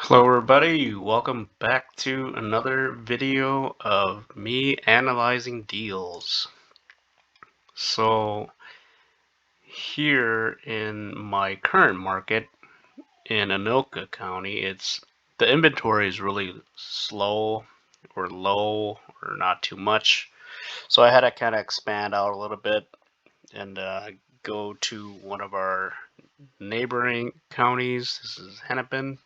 Hello everybody, welcome back to another video of me analyzing deals. So here in my current market in Anoka County, the inventory is really slow or low or not too much. So I had to kind of expand out a little bit and go to one of our neighboring counties. This is Hennepin.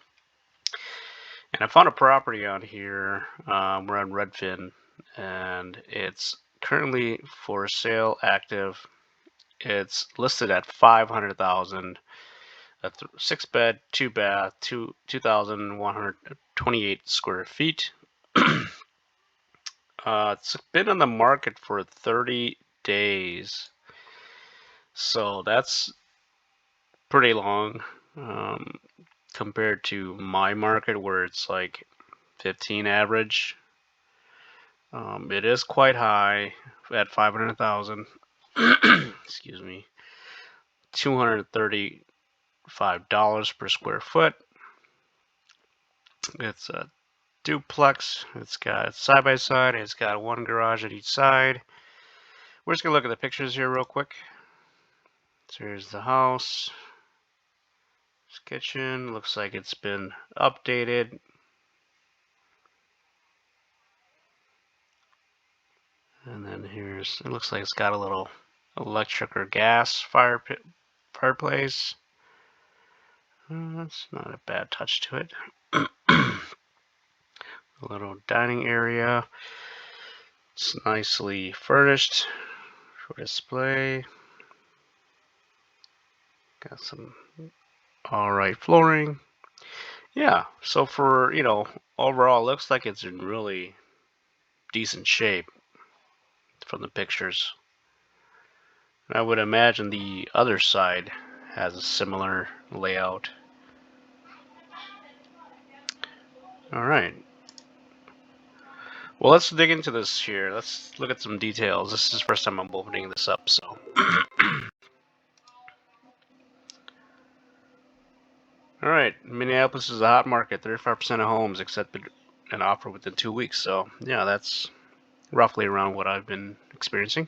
And I found a property on here. We're on Redfin, and it's currently for sale, active. It's listed at 500,000. A 6-bed, 2-bath, 2,128 square feet. It's been on the market for 30 days, so that's pretty long compared to my market where it's like 15 average. It is quite high at 500,000. Excuse me. $235 per square foot. It's a duplex. It's got side by side. It's got one garage at each side. We're just gonna look at the pictures here real quick. So here's the house. This kitchen looks like it's been updated. And then it looks like it's got a little electric or gas fireplace. That's not a bad touch to it. A little dining area. It's nicely furnished for display. Got some alright flooring. Yeah, so for, overall, it looks like it's in really decent shape from the pictures. I would imagine the other side has a similar layout. Alright. Well, let's dig into this here. Let's look at some details. This is the first time I'm opening this up, so. Alright, Minneapolis is a hot market. 35% of homes accepted an offer within 2 weeks. So, yeah, that's roughly around what I've been experiencing.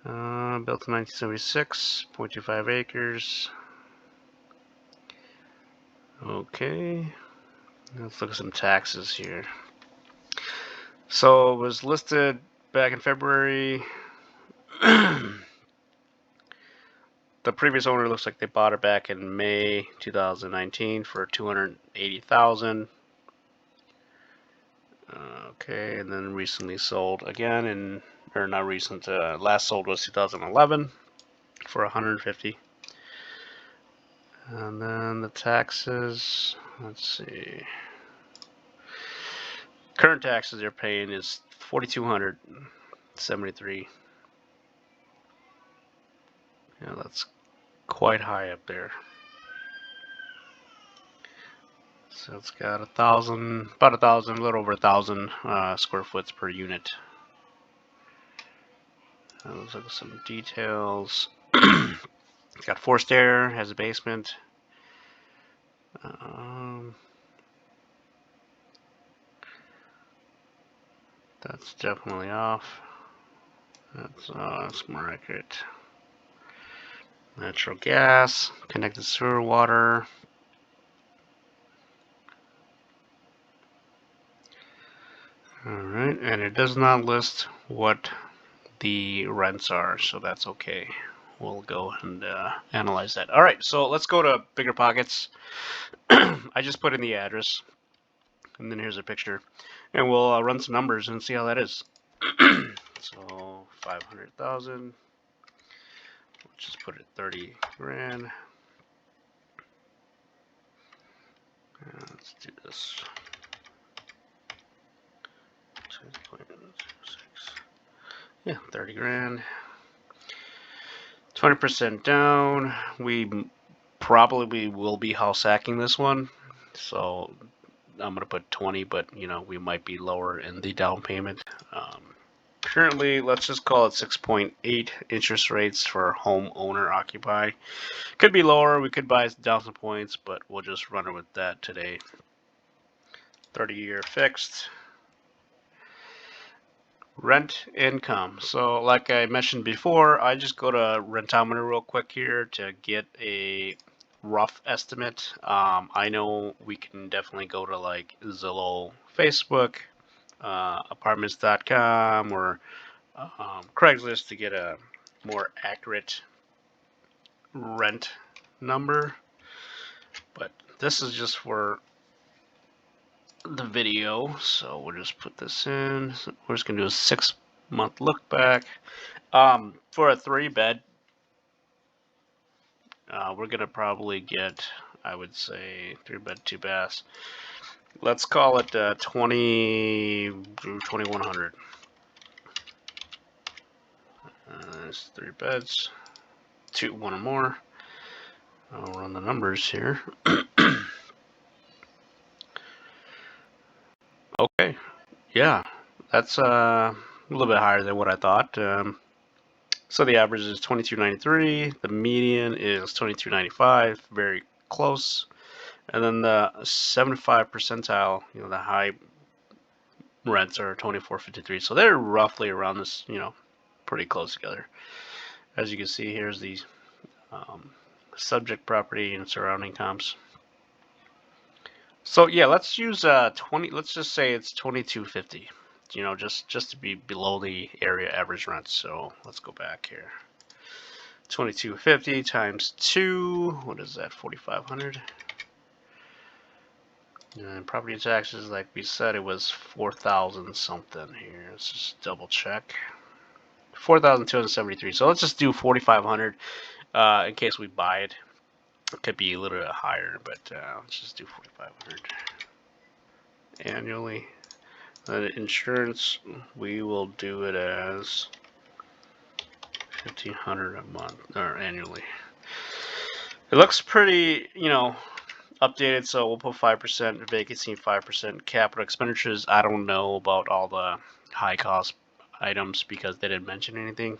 Built in 1976, 0.25 acres. Okay, let's look at some taxes here. So it was listed back in February. The previous owner looks like they bought it back in May 2019 for $280,000. Okay, and then recently sold again, or not recent. Last sold was 2011 for $150,000. And then the taxes. Let's see. Current taxes they're paying is $4,273. Yeah, that's quite high up there. So it's got about a little over 1,000 square foot per unit. Let's look at some details. It's got forced air, has a basement. That's definitely off. That's more accurate. Natural gas, connected sewer water. Alright, and it does not list what the rents are, so that's okay. We'll go and analyze that. Alright, so let's go to Bigger Pockets. I just put in the address, and then here's a picture, and we'll run some numbers and see how that is. So 500,000. We'll just put it 30 grand. Let's do this. 2.6. Yeah, 30 grand. 20% down. We probably will be house hacking this one, so I'm gonna put 20, but we might be lower in the down payment. Currently, let's just call it 6.8 interest rates for homeowner occupy. Could be lower, we could buy down some points, but we'll just run it with that today. 30-year fixed. Rent income. So like I mentioned before, I just go to Rentometer real quick here to get a rough estimate. I know we can definitely go to like Zillow, Facebook, apartments.com, or Craigslist to get a more accurate rent number. But this is just for the video, so we'll just put this in. So we're just gonna do a 6-month look back. For a 3-bed, we're gonna probably get, I would say, 3-bed, 2 baths. Let's call it 2100. There's 3 beds, one or more. I'll run the numbers here. Okay, yeah, that's a little bit higher than what I thought. So the average is 2293. The median is 2295. Very close. And then the 75 percentile, the high rents are 2453. So they're roughly around this, pretty close together. As you can see, here's the subject property and surrounding comps. So yeah, let's use 20. Let's just say it's 2250. Just to be below the area average rent. So let's go back here. 2250 times 2. What is that? 4500. And property taxes, like we said, it was 4,000 something here. Let's just double check. 4,273. So let's just do 4,500 in case we buy it. It could be a little bit higher, but let's just do 4,500 annually. Insurance, we will do it as 1,500 a month or annually. It looks pretty, updated, so we'll put 5% vacancy, 5% capital expenditures. I don't know about all the high cost items because they didn't mention anything,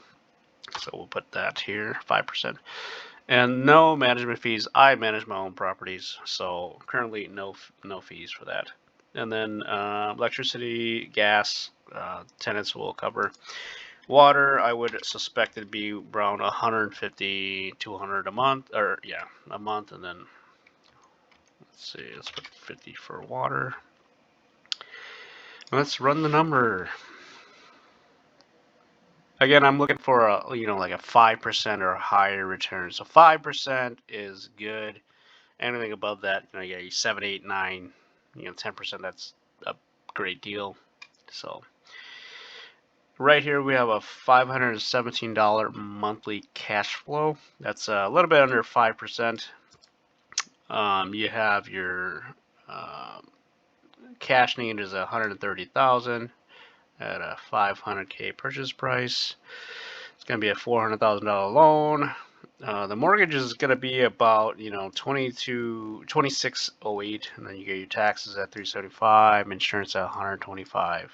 so we'll put that here, 5%. And no management fees. I manage my own properties, so currently no fees for that. And then electricity, gas, tenants will cover. Water, I would suspect it'd be around 150, 200 a month, or yeah, a month. And then let's see, let's put 50 for water. Let's run the number. Again, I'm looking for a like a 5% or higher return. So 5% is good. Anything above that, you get 7, 8, 9, 10%. That's a great deal. So right here we have a $517 monthly cash flow. That's a little bit under 5%. You have your cash need is 130,000 at a 500K purchase price. It's going to be a $400,000 loan. The mortgage is going to be about 2608, and then you get your taxes at 375, insurance at 125.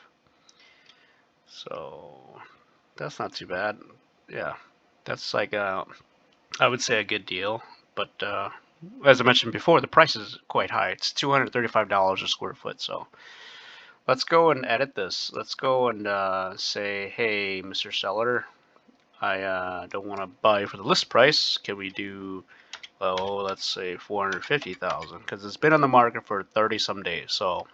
So that's not too bad. Yeah, that's like I would say a good deal. But as I mentioned before, the price is quite high. It's $235 a square foot. So let's go and edit this. Let's go and say, hey, Mr. Seller, I don't want to buy for the list price. Can we do, well, let's say 450,000, because it's been on the market for 30 some days. So,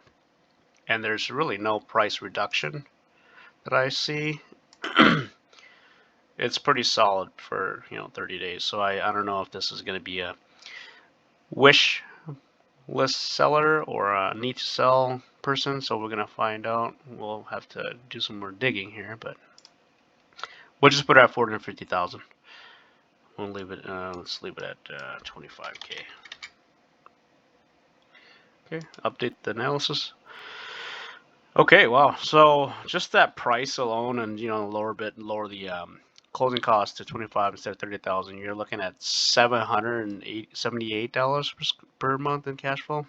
and there's really no price reduction that I see. It's pretty solid for 30 days. So I don't know if this is going to be a wish list seller or a need to sell person. So we're going to find out. We'll have to do some more digging here, but we'll just put it at 450,000. We'll leave it. Let's leave it at 25K. Okay, update the analysis. Okay, wow. So just that price alone, and lower the closing cost to 25 instead of 30,000. You're looking at $778 per month in cash flow.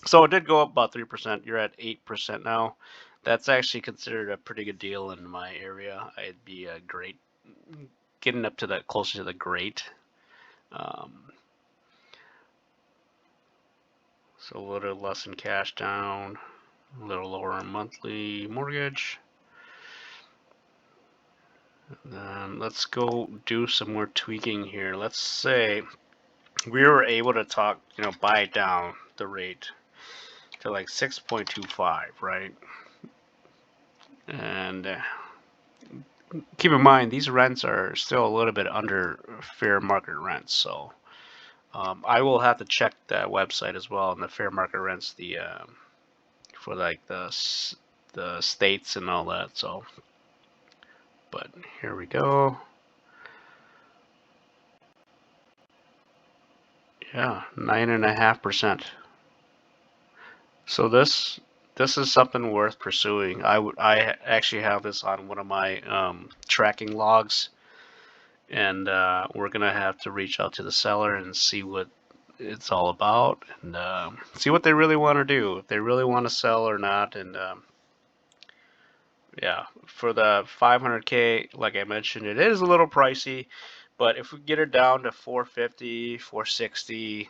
So it did go up about 3%. You're at 8% now. That's actually considered a pretty good deal in my area. It'd be a great getting up to that closer to the great. Um, so a little less in cash down, a little lower on monthly mortgage. And then let's go do some more tweaking here. Let's say we were able to talk, buy down the rate to like 6.25, right? And keep in mind, these rents are still a little bit under fair market rents, so I will have to check that website as well, and the fair market rents, the for like the states and all that. So, but here we go. Yeah, 9.5%. So this is something worth pursuing. I actually have this on one of my tracking logs, and we're gonna have to reach out to the seller and see what it's all about, and see what they really want to do, if they really want to sell or not. And yeah, for the 500K, like I mentioned, it is a little pricey, but if we get it down to 450, 460,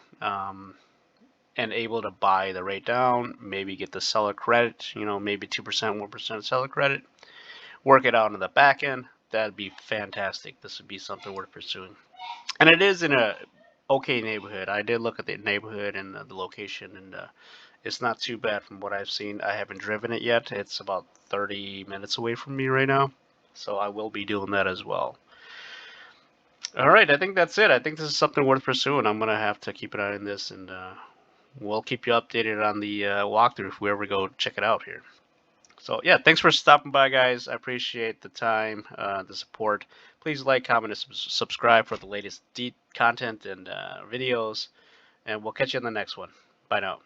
and able to buy the rate down, maybe get the seller credit, maybe 2%, 1% seller credit, work it out on the back end, that'd be fantastic. This would be something worth pursuing. And it is in a okay neighborhood. I did look at the neighborhood and the location, and it's not too bad from what I've seen. I haven't driven it yet. It's about 30 minutes away from me right now, so I will be doing that as well. All right, I think that's it. I think this is something worth pursuing. I'm gonna have to keep an eye on this, and we'll keep you updated on the walkthrough if we ever go check it out here. So yeah, thanks for stopping by, guys. I appreciate the time, the support. Please like, comment, and subscribe for the latest content and videos. And we'll catch you in the next one. Bye now.